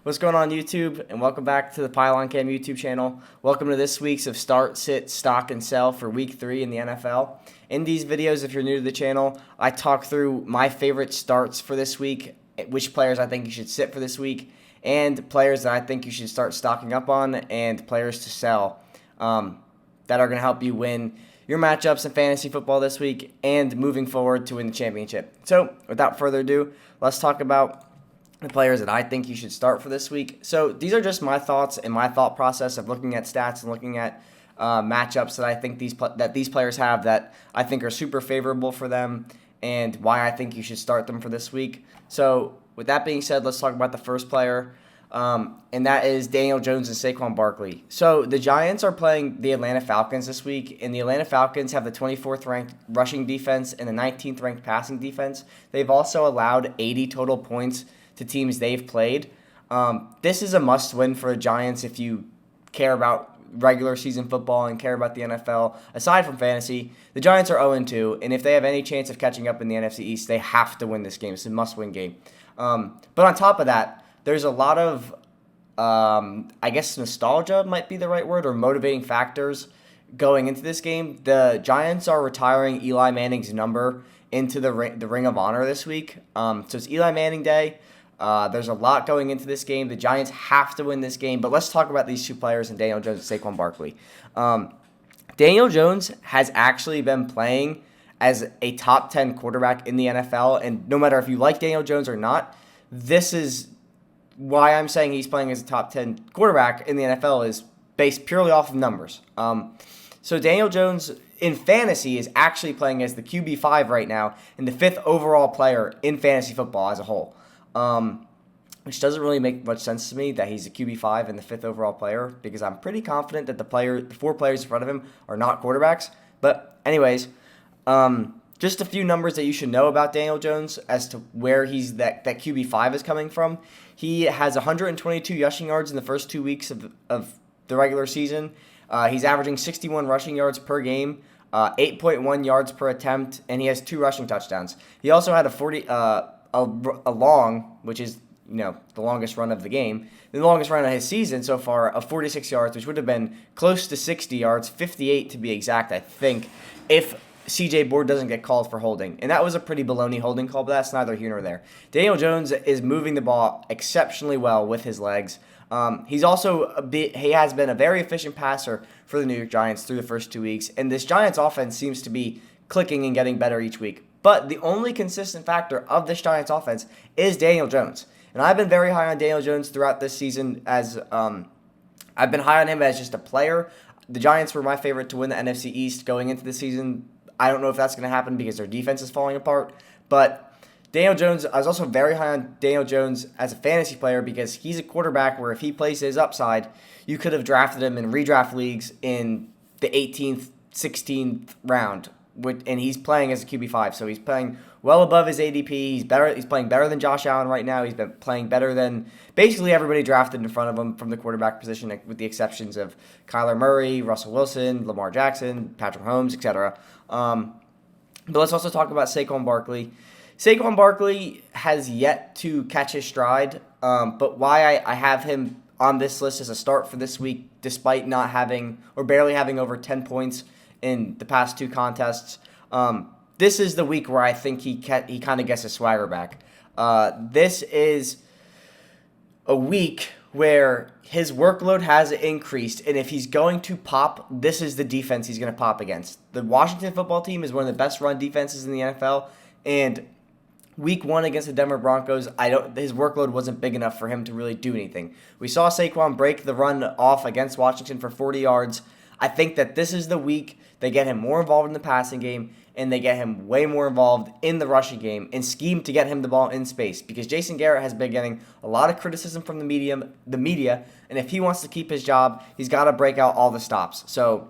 What's going on, YouTube? And welcome back to the Pylon Cam YouTube channel. Welcome to this week's of Start, Sit, Stock, and Sell for Week 3 in the NFL. In these videos, if you're new to the channel, I talk through my favorite starts for this week, which players I think you should sit for this week, and players that I think you should start stocking up on, and players to sell that are going to help you win your matchups in fantasy football this week and moving forward to win the championship. So, without further ado, let's talk about the players that I think you should start for this week. So these are just my thoughts and my thought process of looking at stats and looking at matchups that I think these players have that I think are super favorable for them and why I think you should start them for this week. So with that being said, let's talk about the first player, and that is Daniel Jones and Saquon Barkley. So the Giants are playing the Atlanta Falcons this week, and the Atlanta Falcons have the 24th ranked rushing defense and the 19th ranked passing defense. They've also allowed 80 total points to teams they've played. This is a must-win for the Giants if you care about regular season football and care about the NFL. Aside from fantasy, the Giants are 0-2, and if they have any chance of catching up in the NFC East, they have to win this game. It's a must-win game. But on top of that, there's a lot of, I guess nostalgia might be the right word, or motivating factors going into this game. The Giants are retiring Eli Manning's number into the Ring of Honor this week. So it's Eli Manning Day. There's a lot going into this game. The Giants have to win this game, but let's talk about these two players in Daniel Jones and Saquon Barkley. Daniel Jones has actually been playing as a top 10 quarterback in the NFL, and no matter if you like Daniel Jones or not, this is why I'm saying he's playing as a top 10 quarterback in the NFL is based purely off of numbers. So Daniel Jones in fantasy is actually playing as the QB5 right now and the 5th overall player in fantasy football as a whole. Which doesn't really make much sense to me that he's a QB5 and the 5th overall player, because I'm pretty confident that the 4 players in front of him are not quarterbacks. But anyways, just a few numbers that you should know about Daniel Jones as to where he's that QB5 is coming from. He has 122 rushing yards in the first 2 weeks of the regular season. He's averaging 61 rushing yards per game, 8.1 yards per attempt, and he has 2 rushing touchdowns. He also had a long, which is, the longest run of the game, the longest run of his season so far, of 46 yards, which would have been close to 60 yards, 58 to be exact, I think, if CJ Board doesn't get called for holding. And that was a pretty baloney holding call, but that's neither here nor there. Daniel Jones is moving the ball exceptionally well with his legs. He's also he has been a very efficient passer for the New York Giants through the first 2 weeks, and this Giants offense seems to be clicking and getting better each week. But the only consistent factor of this Giants offense is Daniel Jones. And I've been very high on Daniel Jones throughout this season as I've been high on him as just a player. The Giants were my favorite to win the NFC East going into the season. I don't know if that's going to happen because their defense is falling apart. But Daniel Jones, I was also very high on Daniel Jones as a fantasy player because he's a quarterback where if he plays his upside, you could have drafted him in redraft leagues in the 18th, 16th round. And he's playing as a QB5, so he's playing well above his ADP. He's better. He's playing better than Josh Allen right now. He's been playing better than basically everybody drafted in front of him from the quarterback position, with the exceptions of Kyler Murray, Russell Wilson, Lamar Jackson, Patrick Mahomes, etc. But let's also talk about Saquon Barkley. Saquon Barkley has yet to catch his stride, but why I have him on this list as a start for this week, despite not having or barely having over 10 points in the past 2 contests. This is the week where I think he kind of gets his swagger back. This is a week where his workload has increased, and if he's going to pop, this is the defense he's going to pop against. The Washington football team is one of the best run defenses in the NFL, and Week 1 against the Denver Broncos, his workload wasn't big enough for him to really do anything. We saw Saquon break the run off against Washington for 40 yards. I think that this is the week they get him more involved in the passing game, and they get him way more involved in the rushing game and scheme to get him the ball in space, because Jason Garrett has been getting a lot of criticism from the media, and if he wants to keep his job, he's got to break out all the stops. So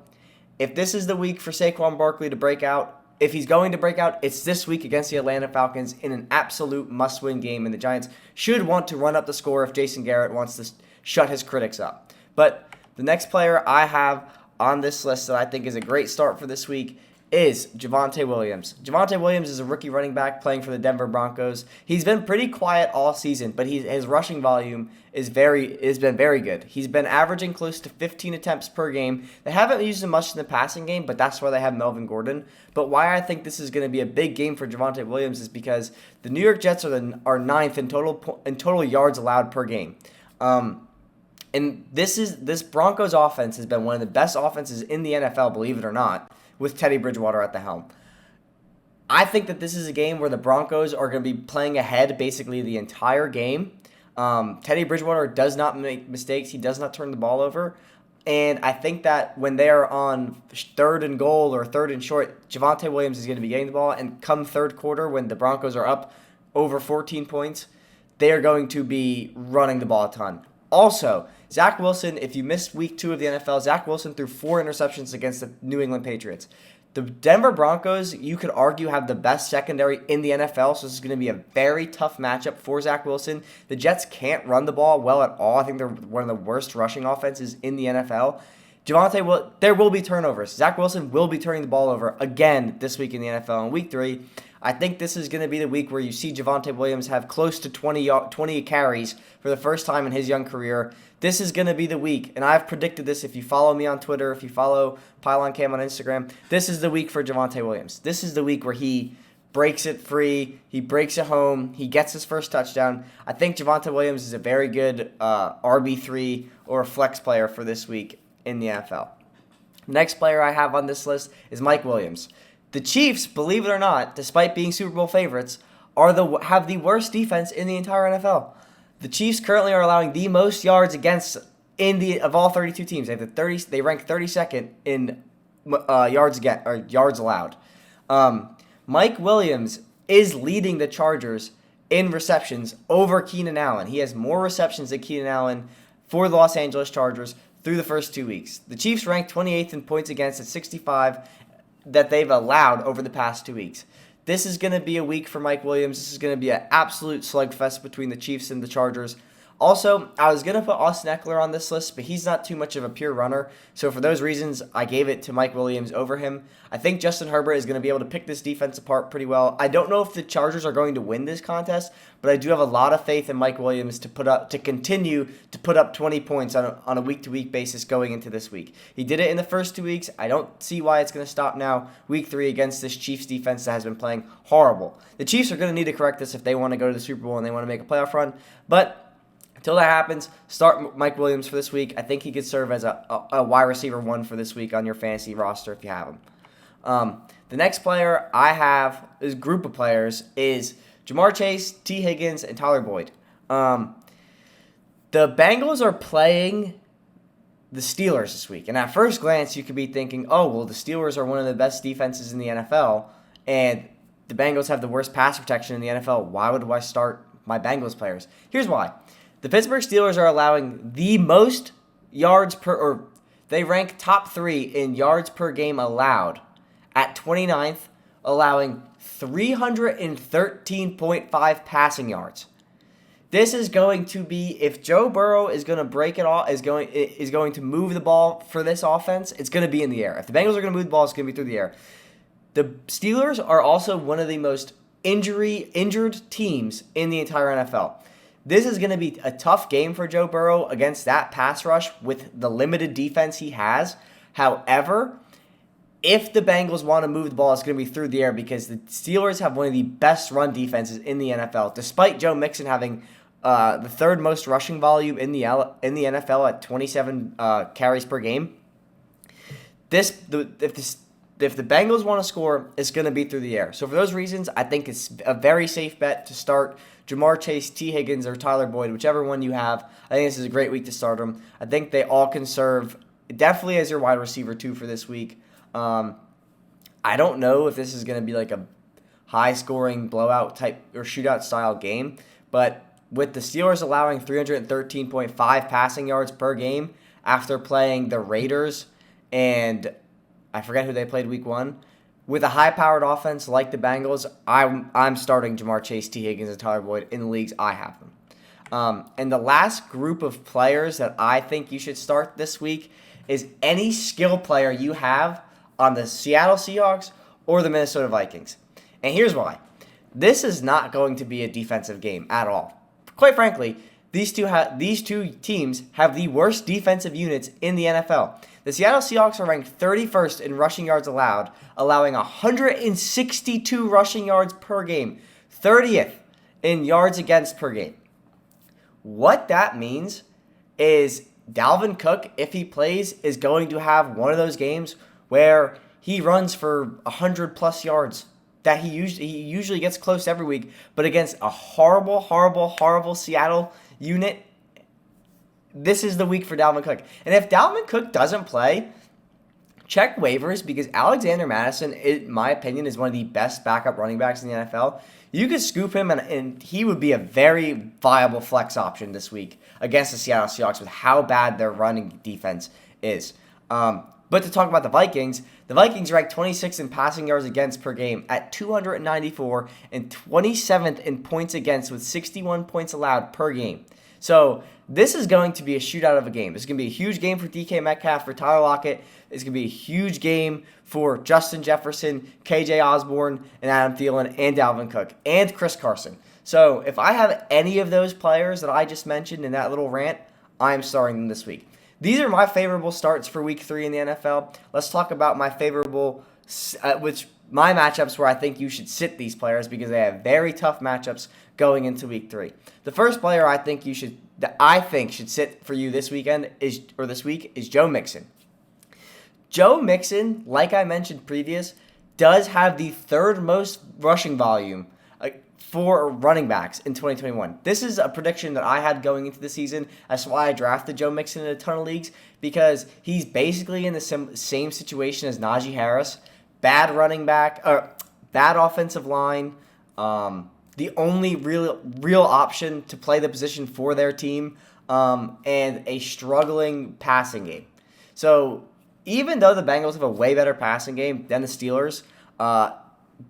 if this is the week for Saquon Barkley to break out, if he's going to break out, it's this week against the Atlanta Falcons in an absolute must-win game, and the Giants should want to run up the score if Jason Garrett wants to shut his critics up. But the next player I have on this list that I think is a great start for this week is Javonte Williams. Javonte Williams is a rookie running back playing for the Denver Broncos. He's been pretty quiet all season, but his rushing volume has been very good. He's been averaging close to 15 attempts per game. They haven't used him much in the passing game, but that's why they have Melvin Gordon. But why I think this is going to be a big game for Javonte Williams is because the New York Jets are ninth in total yards allowed per game. And this Broncos offense has been one of the best offenses in the NFL, believe it or not, with Teddy Bridgewater at the helm. I think that this is a game where the Broncos are going to be playing ahead basically the entire game. Teddy Bridgewater does not make mistakes. He does not turn the ball over. And I think that when they are on 3rd and goal or 3rd and short, Javonte Williams is going to be getting the ball. And come third quarter, when the Broncos are up over 14 points, they are going to be running the ball a ton. Also, Zach Wilson, if you missed week 2 of the NFL, Zach Wilson threw 4 interceptions against the New England Patriots. The Denver Broncos, you could argue, have the best secondary in the NFL, so this is going to be a very tough matchup for Zach Wilson. The Jets can't run the ball well at all. I think they're one of the worst rushing offenses in the NFL. There will be turnovers. Zach Wilson will be turning the ball over again this week in the NFL. In week 3, I think this is going to be the week where you see Javonte Williams have close to 20 carries for the first time in his young career. This is going to be the week, and I've predicted this. If you follow me on Twitter, if you follow Pylon Cam on Instagram, this is the week for Javonte Williams. This is the week where he breaks it free, he breaks it home, he gets his first touchdown. I think Javonte Williams is a very good RB3 or flex player for this week in the NFL. Next player I have on this list is Mike Williams. The Chiefs, believe it or not, despite being Super Bowl favorites, have the worst defense in the entire NFL. The Chiefs currently are allowing the most yards against of all 32 teams. They rank 32nd in yards allowed. Mike Williams is leading the Chargers in receptions over Keenan Allen. He has more receptions than Keenan Allen for the Los Angeles Chargers through the first 2 weeks. The Chiefs ranked 28th in points against at 65 that they've allowed over the past 2 weeks. This is going to be a week for Mike Williams. This is going to be an absolute slugfest between the Chiefs and the Chargers. Also, I was going to put Austin Eckler on this list, but he's not too much of a pure runner. So for those reasons, I gave it to Mike Williams over him. I think Justin Herbert is going to be able to pick this defense apart pretty well. I don't know if the Chargers are going to win this contest, but I do have a lot of faith in Mike Williams to continue to put up 20 points on a week-to-week basis going into this week. He did it in the first 2 weeks. I don't see why it's going to stop now, week 3, against this Chiefs defense that has been playing horrible. The Chiefs are going to need to correct this if they want to go to the Super Bowl and they want to make a playoff run, but until that happens, start Mike Williams for this week. I think he could serve as a wide receiver 1 for this week on your fantasy roster if you have him. The next player I have, this group of players, is JaMarr Chase, T. Higgins, and Tyler Boyd. The Bengals are playing the Steelers this week. And at first glance, you could be thinking, oh, well, the Steelers are one of the best defenses in the NFL, and the Bengals have the worst pass protection in the NFL. Why would I start my Bengals players? Here's why. The Pittsburgh Steelers are allowing the most yards they rank top 3 in yards per game allowed at 29th, allowing 313.5 passing yards. This is going to be, if Joe Burrow is going to break it all, is going to move the ball for this offense, it's going to be in the air. If the Bengals are going to move the ball, it's going to be through the air. The Steelers are also one of the most injured teams in the entire NFL. This is going to be a tough game for Joe Burrow against that pass rush with the limited defense he has. However, if the Bengals want to move the ball, it's going to be through the air because the Steelers have one of the best run defenses in the NFL. Despite Joe Mixon having the 3rd most rushing volume in the NFL at 27 carries per game, if the Bengals want to score, it's going to be through the air. So for those reasons, I think it's a very safe bet to start JaMarr Chase, T. Higgins, or Tyler Boyd, whichever one you have. I think this is a great week to start them. I think they all can serve definitely as your wide receiver 2 for this week. I don't know if this is going to be like a high-scoring blowout type or shootout style game, but with the Steelers allowing 313.5 passing yards per game after playing the Raiders and I forget who they played week 1. With a high-powered offense like the Bengals, I'm starting JaMarr Chase, T. Higgins, and Tyler Boyd in the leagues I have them. And the last group of players that I think you should start this week is any skill player you have on the Seattle Seahawks or the Minnesota Vikings. And here's why. This is not going to be a defensive game at all. Quite frankly, these two teams have the worst defensive units in the NFL. The Seattle Seahawks are ranked 31st in rushing yards allowed, allowing 162 rushing yards per game, 30th in yards against per game. What that means is Dalvin Cook, if he plays, is going to have one of those games where he runs for 100-plus yards. That he usually gets close every week, but against a horrible Seattle unit, this is the week for Dalvin Cook. And if Dalvin Cook doesn't play, check waivers, because Alexander Madison, in my opinion, is one of the best backup running backs in the NFL. You could scoop him, and he would be a very viable flex option this week against the Seattle Seahawks with how bad their running defense is. But to talk about the Vikings ranked 26th in passing yards against per game at 294 and 27th in points against with 61 points allowed per game. So this is going to be a shootout of a game. This is going to be a huge game for DK Metcalf, for Tyler Lockett. It's going to be a huge game for Justin Jefferson, KJ Osborne, and Adam Thielen, and Dalvin Cook, and Chris Carson. So if I have any of those players that I just mentioned in that little rant, I'm starting them this week. These are my favorable starts for Week 3 in the NFL. Let's talk about my favorable, my matchups where I think you should sit these players, because they have very tough matchups going into Week 3. The first player I think should sit for you this week is Joe Mixon. Joe Mixon, like I mentioned previous, does have the third most rushing volume for running backs in 2021. This is a prediction that I had going into the season. That's why I drafted Joe Mixon in a ton of leagues, because he's basically in the same situation as Najee Harris. Bad running back, bad offensive line, the only real option to play the position for their team, and a struggling passing game. So even though the Bengals have a way better passing game than the Steelers,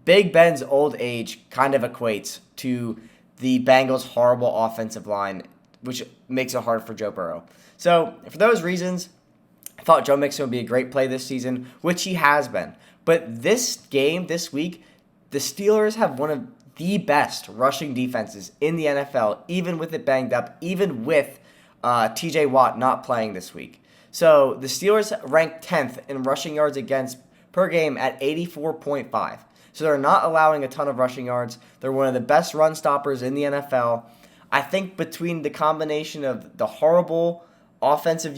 Big Ben's old age kind of equates to the Bengals' horrible offensive line, which makes it hard for Joe Burrow. So for those reasons, I thought Joe Mixon would be a great play this season, which he has been. But this week, the Steelers have one of the best rushing defenses in the NFL, even with it banged up, even with TJ Watt not playing this week. So the Steelers ranked 10th in rushing yards against per game at 84.5. So they're not allowing a ton of rushing yards. They're one of the best run stoppers in the NFL. I think between the combination of the horrible offensive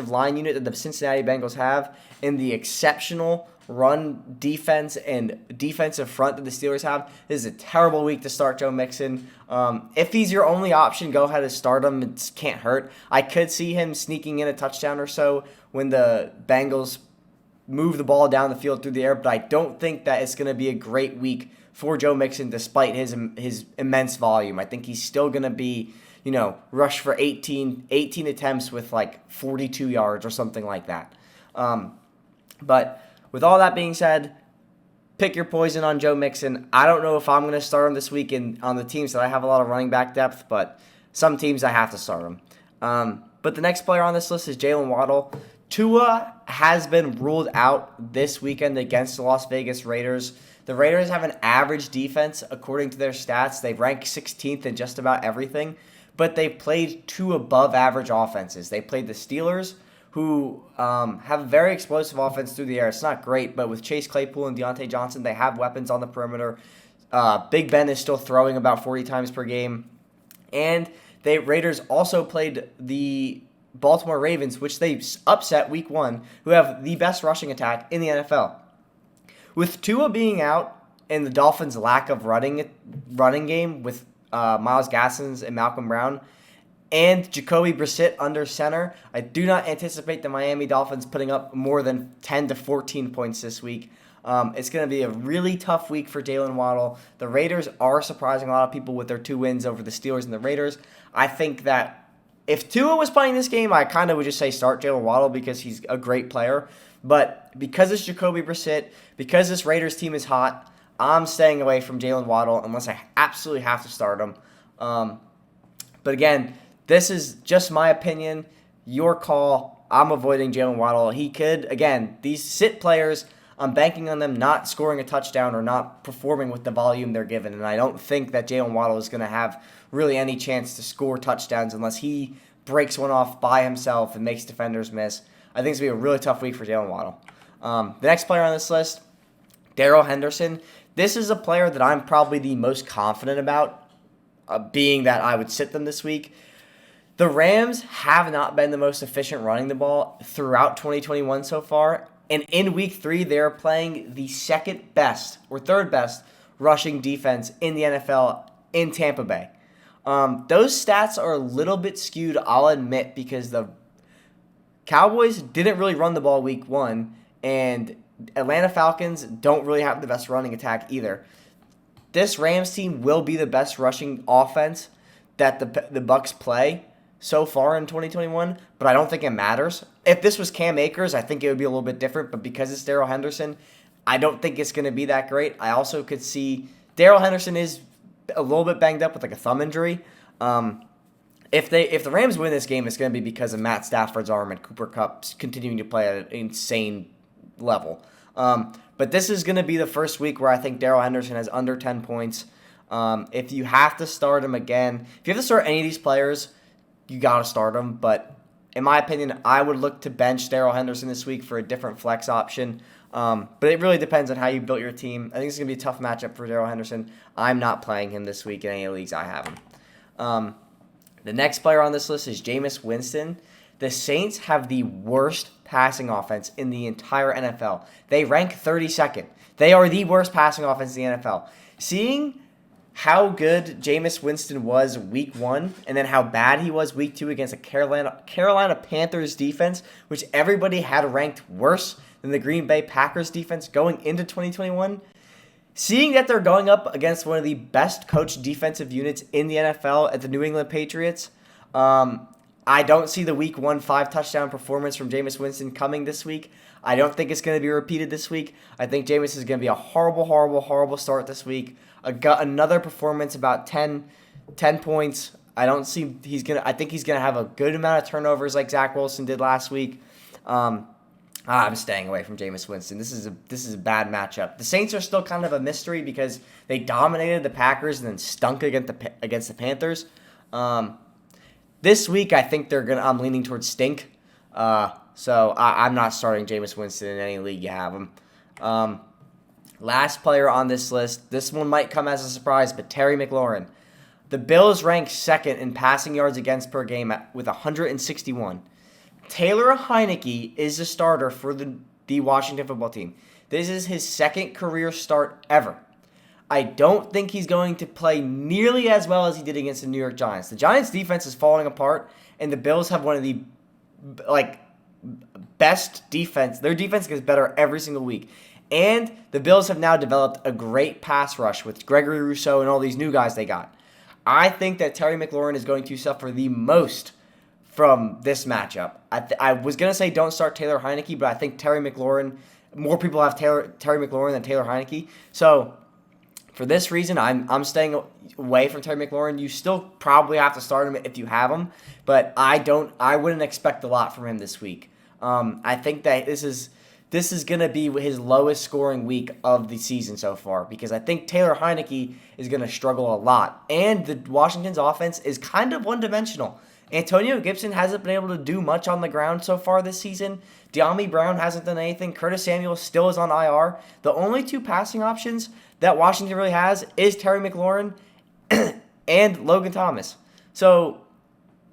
line unit that the Cincinnati Bengals have and the exceptional run defense and defensive front that the Steelers have, this is a terrible week to start Joe Mixon. If he's your only option, go ahead and start him. It can't hurt. I could see him sneaking in a touchdown or so when the Bengals move the ball down the field through the air, but I don't think that it's going to be a great week for Joe Mixon despite his immense volume. I think he's still going to be, rush for 18 attempts with like 42 yards or something like that. But with all that being said, pick your poison on Joe Mixon. I don't know if I'm going to start him this week on the teams that I have a lot of running back depth, but some teams I have to start him. But the next player on this list is Jaylen Waddle. Tua has been ruled out this weekend against the Las Vegas Raiders. The Raiders have an average defense according to their stats. They rank 16th in just about everything, but they played two above-average offenses. They played the Steelers, who have a very explosive offense through the air. It's not great, but with Chase Claypool and Deontay Johnson, they have weapons on the perimeter. Big Ben is still throwing about 40 times per game. And the Raiders also played the Baltimore Ravens, which they upset week 1, who have the best rushing attack in the NFL. With Tua being out and the Dolphins' lack of running game with Myles Gaskin and Malcolm Brown and Jacoby Brissett under center, I do not anticipate the Miami Dolphins putting up more than 10 to 14 points this week. It's going to be a really tough week for Jaylen Waddle. The Raiders are surprising a lot of people with their 2 wins over the Steelers and the Raiders. I think that if Tua was playing this game, I kind of would just say start Jaylen Waddle because he's a great player. But because it's Jacoby Brissett, because this Raiders team is hot, I'm staying away from Jaylen Waddle unless I absolutely have to start him. But again, this is just my opinion, your call. I'm avoiding Jaylen Waddle. He could, again, these sit players, I'm banking on them not scoring a touchdown or not performing with the volume they're given. And I don't think that Jaylen Waddle is going to have really any chance to score touchdowns unless he breaks one off by himself and makes defenders miss. I think it's going to be a really tough week for Jaylen Waddle. The next player on this list, Daryl Henderson. This is a player that I'm probably the most confident about, being that I would sit them this week. The Rams have not been the most efficient running the ball throughout 2021 so far. And in week 3, they're playing the second best or third best rushing defense in the NFL in Tampa Bay. Those stats are a little bit skewed, I'll admit, because the Cowboys didn't really run the ball week 1, and Atlanta Falcons don't really have the best running attack either. This Rams team will be the best rushing offense that the Bucs play so far in 2021, but I don't think it matters. If this was Cam Akers, I think it would be a little bit different, but because it's Daryl Henderson, I don't think it's going to be that great. I also could see Daryl Henderson is a little bit banged up with like a thumb injury. If the Rams win this game, it's going to be because of Matt Stafford's arm and Cooper Kupp's continuing to play at an insane level. But this is going to be the first week where I think Daryl Henderson has under 10 points. If you have to start him again, if you have to start any of these players, you got to start him. But in my opinion, I would look to bench Daryl Henderson this week for a different flex option. But it really depends on how you built your team. I think it's going to be a tough matchup for Daryl Henderson. I'm not playing him this week in any leagues I have him. The next player on this list is Jameis Winston. The Saints have the worst passing offense in the entire NFL. They rank 32nd. They are the worst passing offense in the NFL. Seeing how good Jameis Winston was week 1 and then how bad he was week 2 against a Carolina Panthers defense, which everybody had ranked worse than the Green Bay Packers defense going into 2021, seeing that they're going up against one of the best coached defensive units in the NFL at the New England Patriots, I don't see the week 1 5-touchdown performance from Jameis Winston coming this week. I don't think it's going to be repeated this week. I think Jameis is going to be a horrible start this week. Another performance about 10 points. I think he's going to have a good amount of turnovers like Zach Wilson did last week. I'm staying away from Jameis Winston. This is a bad matchup. The Saints are still kind of a mystery because they dominated the Packers and then stunk against the Panthers. This week, I think I'm leaning towards stink. So I'm not starting Jameis Winston in any league you have him. Last player on this list. This one might come as a surprise, but Terry McLaurin. The Bills rank 2nd in passing yards against per game with 161. Taylor Heinicke is the starter for the Washington football team. This is his 2nd career start ever. I don't think he's going to play nearly as well as he did against the New York Giants. The Giants' defense is falling apart, and the Bills have one of the best defense. Their defense gets better every single week. And the Bills have now developed a great pass rush with Gregory Rousseau and all these new guys they got. I think that Terry McLaurin is going to suffer the most from this matchup. I was going to say don't start Taylor Heinicke, but I think Terry McLaurin, more people have Terry McLaurin than Taylor Heinicke. So for this reason, I'm staying away from Terry McLaurin. You still probably have to start him if you have him, but I wouldn't expect a lot from him this week. I think that this is going to be his lowest scoring week of the season so far because I think Taylor Heinicke is going to struggle a lot. And the Washington's offense is kind of one-dimensional. Antonio Gibson hasn't been able to do much on the ground so far this season. De'Ami Brown hasn't done anything. Curtis Samuel still is on IR. The only 2 passing options that Washington really has is Terry McLaurin and Logan Thomas. So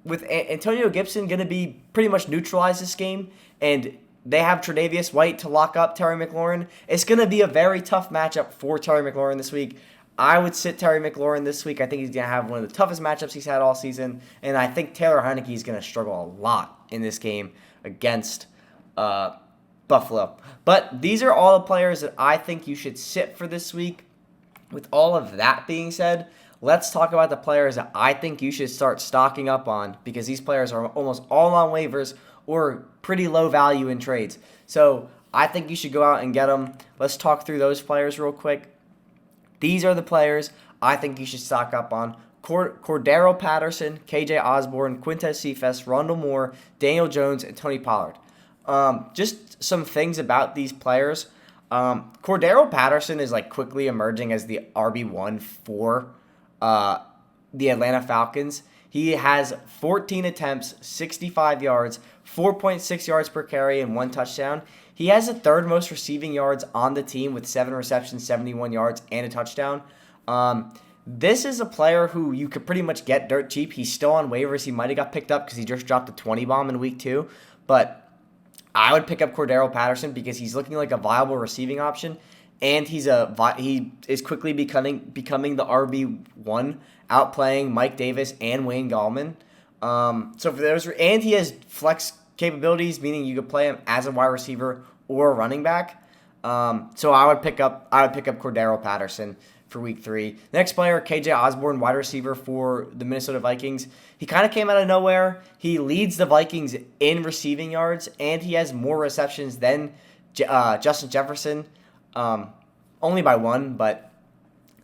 with Antonio Gibson going to be pretty much neutralized this game, and they have Tre'Davious White to lock up Terry McLaurin, it's going to be a very tough matchup for Terry McLaurin this week. I would sit Terry McLaurin this week. I think he's going to have one of the toughest matchups he's had all season, and I think Taylor Heinicke is going to struggle a lot in this game against Buffalo. But these are all the players that I think you should sit for this week. With all of that being said, let's talk about the players that I think you should start stocking up on because these players are almost all on waivers or pretty low value in trades. So I think you should go out and get them. Let's talk through those players real quick. These are the players I think you should stock up on. Cordero Patterson, KJ Osborne, Quintez Cephas, Rondell Moore, Daniel Jones, and Tony Pollard. Just some things about these players. Cordero Patterson is like quickly emerging as the RB1 for the Atlanta Falcons. He has 14 attempts, 65 yards, 4.6 yards per carry, and 1 touchdown. He has the third most receiving yards on the team with 7 receptions, 71 yards, and a touchdown. This is a player who you could pretty much get dirt cheap. He's still on waivers. He might have got picked up because he just dropped a 20 bomb in week 2. But I would pick up Cordero Patterson because he's looking like a viable receiving option, and he is quickly becoming the RB1, outplaying Mike Davis and Wayne Gallman. So for those, and he has flex capabilities, meaning you could play him as a wide receiver or a running back. So I would pick up Cordero Patterson for week 3. Next player, KJ Osborne, wide receiver for the Minnesota Vikings. He kind of came out of nowhere. He leads the Vikings in receiving yards, and he has more receptions than Justin Jefferson, only by 1. But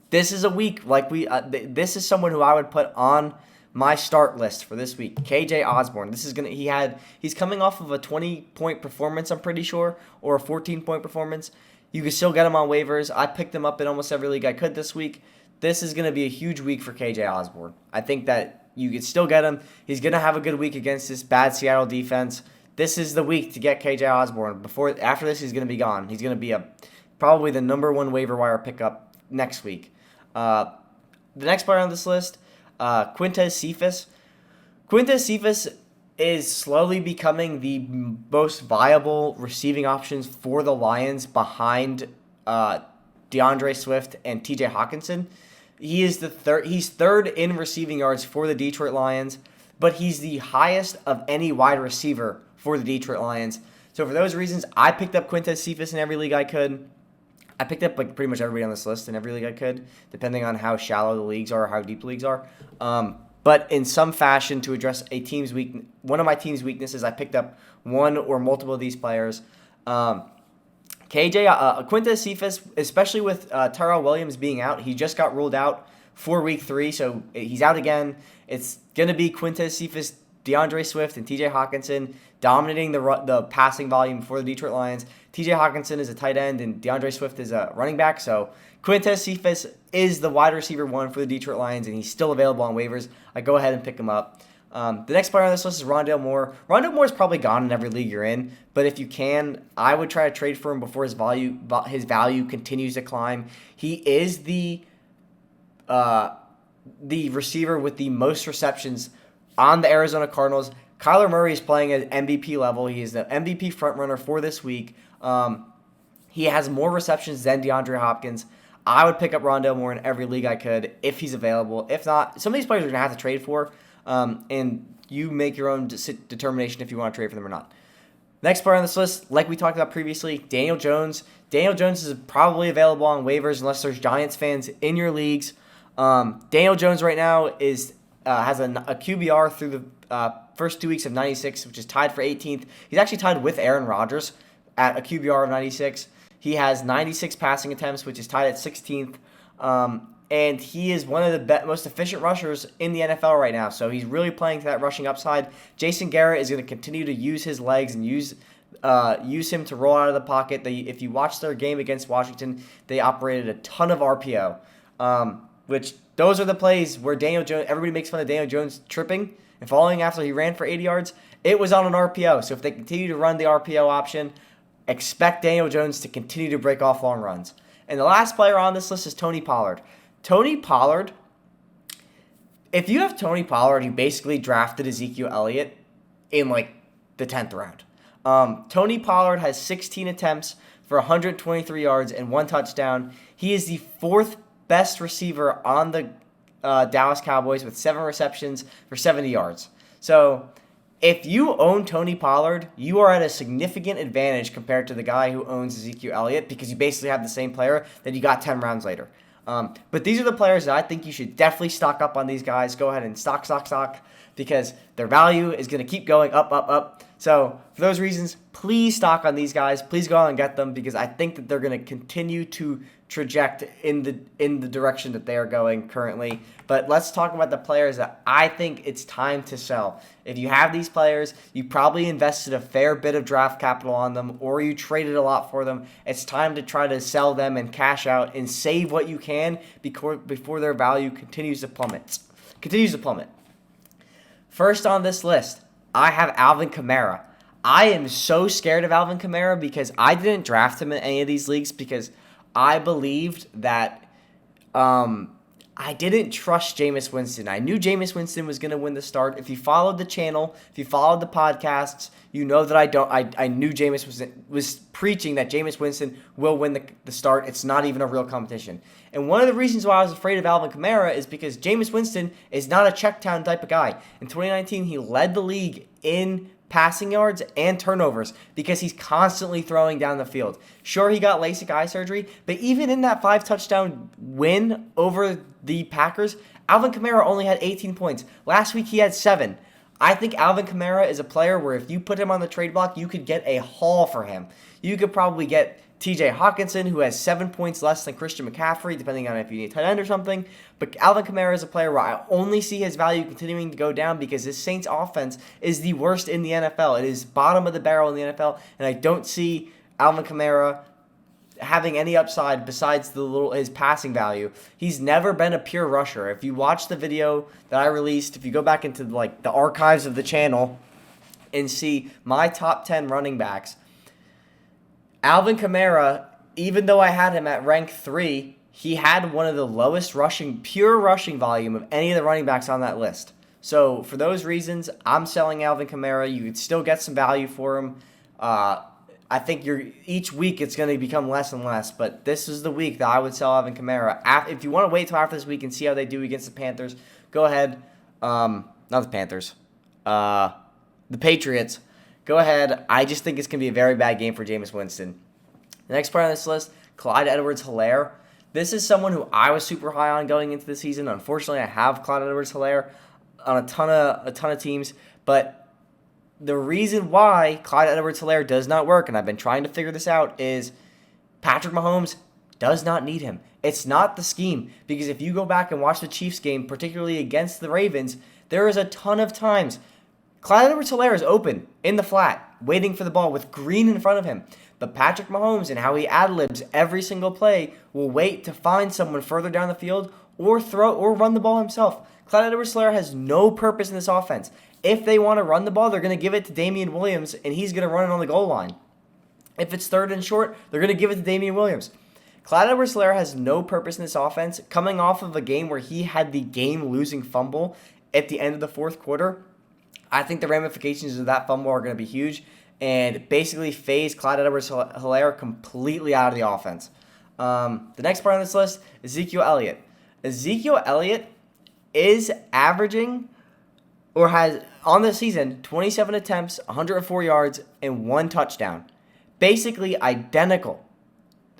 this is a week this is someone who I would put on my start list for this week. KJ Osborne. He's coming off of a 20-point performance, I'm pretty sure, or a 14-point performance. You can still get him on waivers. I picked him up in almost every league I could this week. This is going to be a huge week for KJ Osborne. I think that you can still get him. He's going to have a good week against this bad Seattle defense. This is the week to get KJ Osborne. After this, he's going to be gone. He's going to be probably the number 1 waiver wire pickup next week. The next player on this list, Quintez Cephas. Quintez Cephas is slowly becoming the most viable receiving options for the Lions behind DeAndre Swift and TJ Hawkinson. He's third in receiving yards for the Detroit Lions, but he's the highest of any wide receiver for the Detroit Lions. So for those reasons, I picked up Quintez Cephas in every league I could. I picked up pretty much everybody on this list in every league I could, depending on how shallow the leagues are or how deep the leagues are. But in some fashion, to address one of my team's weaknesses, I picked up one or multiple of these players. Quintez Cephas, especially with Daryl Williams being out, he just got ruled out for week 3, so he's out again. It's going to be Quintez Cephas, DeAndre Swift, and TJ Hawkinson dominating the passing volume for the Detroit Lions. TJ Hawkinson is a tight end, and DeAndre Swift is a running back, so Quintez Cephas is the wide receiver 1 for the Detroit Lions, and he's still available on waivers. I go ahead and pick him up. The next player on this list is Rondale Moore. Rondale Moore is probably gone in every league you're in, but if you can, I would try to trade for him before his value continues to climb. He is the receiver with the most receptions on the Arizona Cardinals. Kyler Murray is playing at MVP level. He is the MVP frontrunner for this week. He has more receptions than DeAndre Hopkins. I would pick up Rondale Moore in every league I could if he's available. If not, some of these players are going to have to trade for, and you make your own determination if you want to trade for them or not. Next player on this list, like we talked about previously, Daniel Jones. Daniel Jones is probably available on waivers unless there's Giants fans in your leagues. Daniel Jones right now has a QBR through the first 2 weeks of 96, which is tied for 18th. He's actually tied with Aaron Rodgers at a QBR of 96. He has 96 passing attempts, which is tied at 16th. And he is one of the most efficient rushers in the NFL right now. So he's really playing to that rushing upside. Jason Garrett is going to continue to use his legs and use him to roll out of the pocket. If you watch their game against Washington, they operated a ton of RPO, which those are the plays where Daniel Jones, everybody makes fun of Daniel Jones tripping and falling after he ran for 80 yards. It was on an RPO. So if they continue to run the RPO option, expect Daniel Jones to continue to break off long runs. And the last player on this list is Tony Pollard. Tony Pollard, if you have Tony Pollard, you basically drafted Ezekiel Elliott in the 10th round. Tony Pollard has 16 attempts for 123 yards and 1 touchdown. He is the 4th best receiver on the Dallas Cowboys with 7 receptions for 70 yards. So if you own Tony Pollard, you are at a significant advantage compared to the guy who owns Ezekiel Elliott because you basically have the same player that you got 10 rounds later. But these are the players that I think you should definitely stock up on these guys. Go ahead and stock because their value is going to keep going up. So for those reasons, please stock on these guys. Please go out and get them because I think that they're going to continue to traject in the direction that they are going currently. But let's talk about the players that I think it's time to sell. If you have these players, you probably invested a fair bit of draft capital on them, or you traded a lot for them. It's time to try to sell them and cash out and save what you can before their value continues to plummet. First on this list, I have Alvin Kamara. I am so scared of Alvin Kamara because I didn't draft him in any of these leagues because I believed that I didn't trust Jameis Winston. I knew Jameis Winston was going to win the start. If you followed the channel, if you followed the podcasts, you know that I knew Jameis was preaching that Jameis Winston will win the start. It's not even a real competition. And one of the reasons why I was afraid of Alvin Kamara is because Jameis Winston is not a check down type of guy. In 2019, he led the league in passing yards and turnovers because he's constantly throwing down the field. Sure, he got LASIK eye surgery, but even in that 5-touchdown win over the Packers, Alvin Kamara only had 18 points. Last week, he had 7. I think Alvin Kamara is a player where if you put him on the trade block, you could get a haul for him. You could probably get TJ Hawkinson, who has 7 points less than Christian McCaffrey, depending on if you need a tight end or something. But Alvin Kamara is a player where I only see his value continuing to go down because his Saints offense is the worst in the NFL. It is bottom of the barrel in the NFL, and I don't see Alvin Kamara having any upside besides his passing value. He's never been a pure rusher. If you watch the video that I released, if you go back into the archives of the channel and see my top 10 running backs, Alvin Kamara, even though I had him at rank 3, he had one of the lowest pure rushing volume of any of the running backs on that list. So for those reasons, I'm selling Alvin Kamara. You could still get some value for him. I think each week it's going to become less and less, but this is the week that I would sell Alvin Kamara. If you want to wait till after this week and see how they do against the Panthers, go ahead. Not the Panthers. The Patriots. Go ahead. I just think it's going to be a very bad game for Jameis Winston. The next player on this list, Clyde Edwards-Helaire. This is someone who I was super high on going into the season. Unfortunately, I have Clyde Edwards-Helaire on a ton of teams, but the reason why Clyde Edwards-Helaire does not work, and I've been trying to figure this out, is Patrick Mahomes does not need him. It's not the scheme, because if you go back and watch the Chiefs game, particularly against the Ravens, there is a ton of times Clyde Edwards-Helaire is open in the flat, waiting for the ball with Green in front of him. But Patrick Mahomes and how he ad-libs every single play will wait to find someone further down the field or run the ball himself. Clyde Edwards-Helaire has no purpose in this offense. If they want to run the ball, they're going to give it to Damian Williams, and he's going to run it on the goal line. If it's third and short, they're going to give it to Damian Williams. Clyde Edwards-Helaire has no purpose in this offense. Coming off of a game where he had the game-losing fumble at the end of the fourth quarter, I think the ramifications of that fumble are going to be huge and basically phase Clyde Edwards-Helaire completely out of the offense. The next part on this list, Ezekiel Elliott. Ezekiel Elliott is averaging or has on the season 27 attempts, 104 yards, and 1 touchdown. Basically identical.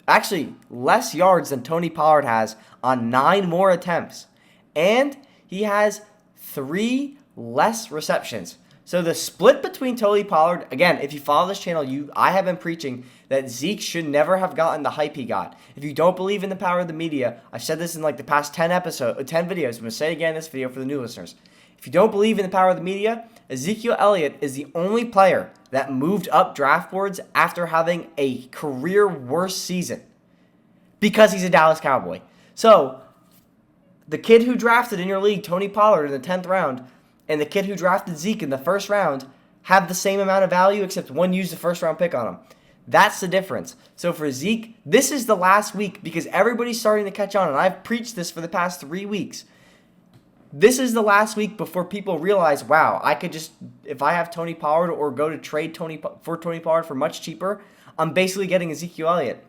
Actually, less yards than Tony Pollard has on 9 more attempts. And he has 3 less receptions. So the split between Tony Pollard, again, if you follow this channel, I have been preaching that Zeke should never have gotten the hype he got. If you don't believe in the power of the media, I've said this in the past 10 videos. I'm going to say it again in this video for the new listeners. If you don't believe in the power of the media, Ezekiel Elliott is the only player that moved up draft boards after having a career worst season because he's a Dallas Cowboy. So the kid who drafted in your league, Tony Pollard, in the 10th round, and the kid who drafted Zeke in the first round have the same amount of value except one used a first-round pick on him. That's the difference. So for Zeke, this is the last week because everybody's starting to catch on, and I've preached this for the past 3 weeks. This is the last week before people realize, wow, I could just, if I have Tony Pollard or go to trade Tony Pollard for much cheaper, I'm basically getting Ezekiel Elliott.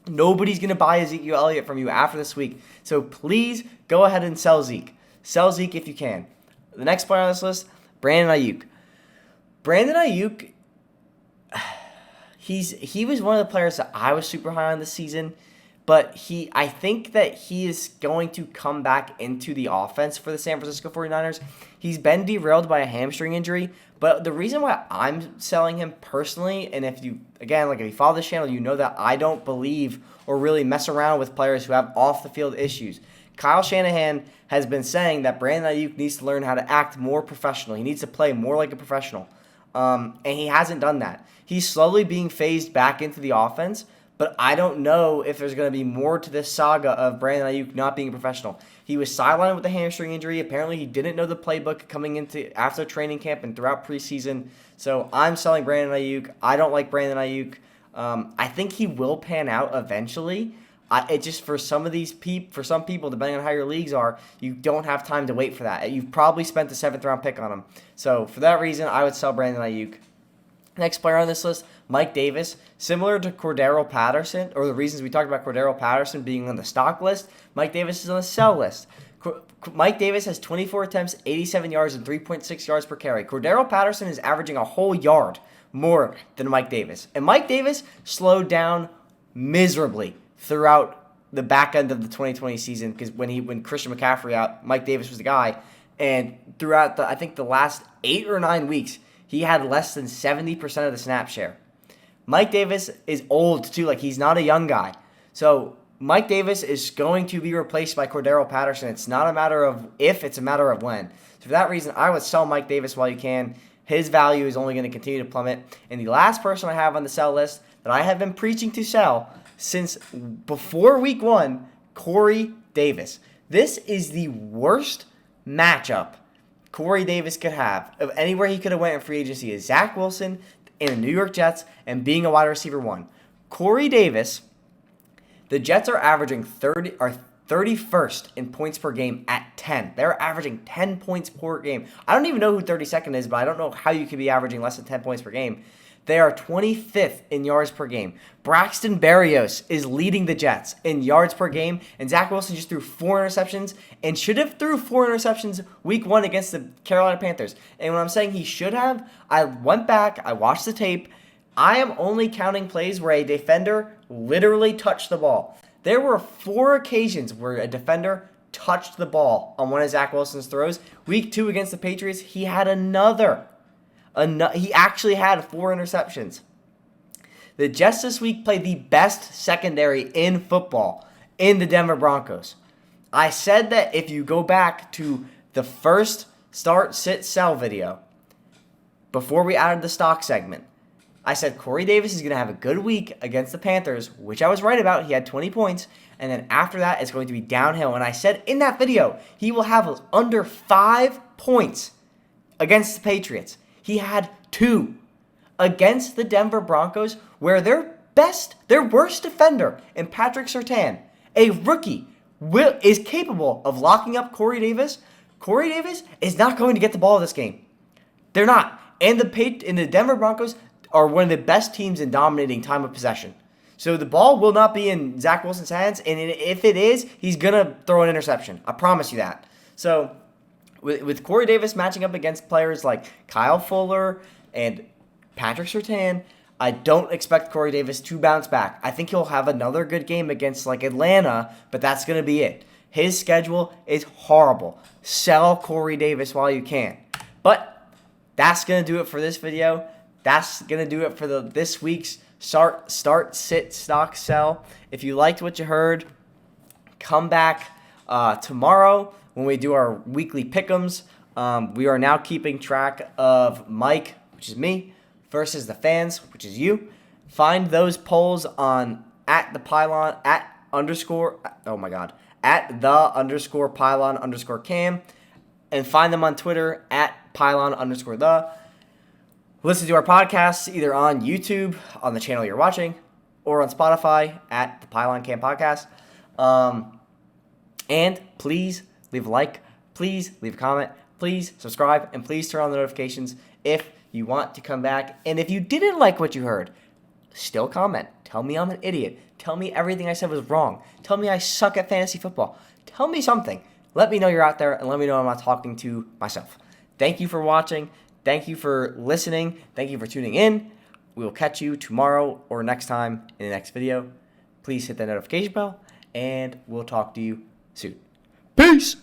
Nobody's going to buy Ezekiel Elliott from you after this week. So please go ahead and sell Zeke. Sell Zeke if you can. The next player on this list, Brandon Ayuk. Brandon Ayuk, he was one of the players that I was super high on this season, but I think that he is going to come back into the offense for the San Francisco 49ers. He's been derailed by a hamstring injury, but the reason why I'm selling him personally, and if you follow this channel, you know that I don't believe or really mess around with players who have off-the-field issues. Kyle Shanahan has been saying that Brandon Ayuk needs to learn how to act more professional. He needs to play more like a professional, and he hasn't done that. He's slowly being phased back into the offense, but I don't know if there's going to be more to this saga of Brandon Ayuk not being a professional. He was sidelined with a hamstring injury. Apparently, he didn't know the playbook coming into after training camp and throughout preseason. So I'm selling Brandon Ayuk. I don't like Brandon Ayuk. I think he will pan out eventually. It just for some people, depending on how your leagues are, you don't have time to wait for that. You've probably spent the 7th round pick on him. So for that reason, I would sell Brandon Ayuk. Next player on this list, Mike Davis. Similar to Cordero Patterson, or the reasons we talked about Cordero Patterson being on the stock list, Mike Davis is on the sell list. Mike Davis has 24 attempts, 87 yards, and 3.6 yards per carry. Cordero Patterson is averaging a whole yard more than Mike Davis. And Mike Davis slowed down miserably throughout the back end of the 2020 season because when Christian McCaffrey out, Mike Davis was the guy. And throughout the last 8 or 9 weeks, he had less than 70% of the snap share. Mike Davis is old too, he's not a young guy. So Mike Davis is going to be replaced by Cordero Patterson. It's not a matter of if, it's a matter of when. So for that reason, I would sell Mike Davis while you can. His value is only going to continue to plummet. And the last person I have on the sell list that I have been preaching to sell since before week 1, Corey Davis. This is the worst matchup Corey Davis could have of anywhere he could have went in free agency is Zach Wilson in the New York Jets and being a wide receiver 1. Corey Davis, the Jets are averaging 31st in points per game at 10. They're averaging 10 points per game. I don't even know who 32nd is, but I don't know how you could be averaging less than 10 points per game. They are 25th in yards per game. Braxton Berrios is leading the Jets in yards per game, and Zach Wilson just threw 4 interceptions and should have threw 4 interceptions week 1 against the Carolina Panthers. And when I'm saying he should have, I went back, I watched the tape. I am only counting plays where a defender literally touched the ball. There were 4 occasions where a defender touched the ball on one of Zach Wilson's throws. Week 2 against the Patriots, he had another. He actually had 4 interceptions. The Jets this week played the best secondary in football in the Denver Broncos. I said that if you go back to the first start, sit, sell video, before we added the stock segment, I said Corey Davis is going to have a good week against the Panthers, which I was right about. He had 20 points, and then after that, it's going to be downhill. And I said in that video, he will have under 5 points against the Patriots. He had 2 against the Denver Broncos, where their worst defender in Patrick Surtain, a rookie, is capable of locking up Corey Davis. Corey Davis is not going to get the ball in this game. They're not. And the Denver Broncos are one of the best teams in dominating time of possession. So the ball will not be in Zach Wilson's hands, and if it is, he's going to throw an interception. I promise you that. So with Corey Davis matching up against players like Kyle Fuller and Patrick Surtain, I don't expect Corey Davis to bounce back. I think he'll have another good game against Atlanta, but that's going to be it. His schedule is horrible. Sell Corey Davis while you can. But that's going to do it for this video. That's going to do it for this week's start, sit, stock, sell. If you liked what you heard, come back tomorrow when we do our weekly pick'ems. We are now keeping track of Mike, which is me, versus the fans, which is you. Find those polls on at the Pylon, at the Pylon _cam, and find them on Twitter at Pylon _the. Listen to our podcasts either on YouTube, on the channel you're watching, or on Spotify at the Pylon Cam Podcast. And please leave a like, please leave a comment, please subscribe, and please turn on the notifications if you want to come back. And if you didn't like what you heard, still comment. Tell me I'm an idiot. Tell me everything I said was wrong. Tell me I suck at fantasy football. Tell me something. Let me know you're out there, and let me know I'm not talking to myself. Thank you for watching. Thank you for listening. Thank you for tuning in. We will catch you tomorrow or next time in the next video. please hit that notification bell, and we'll talk to you soon. Peace.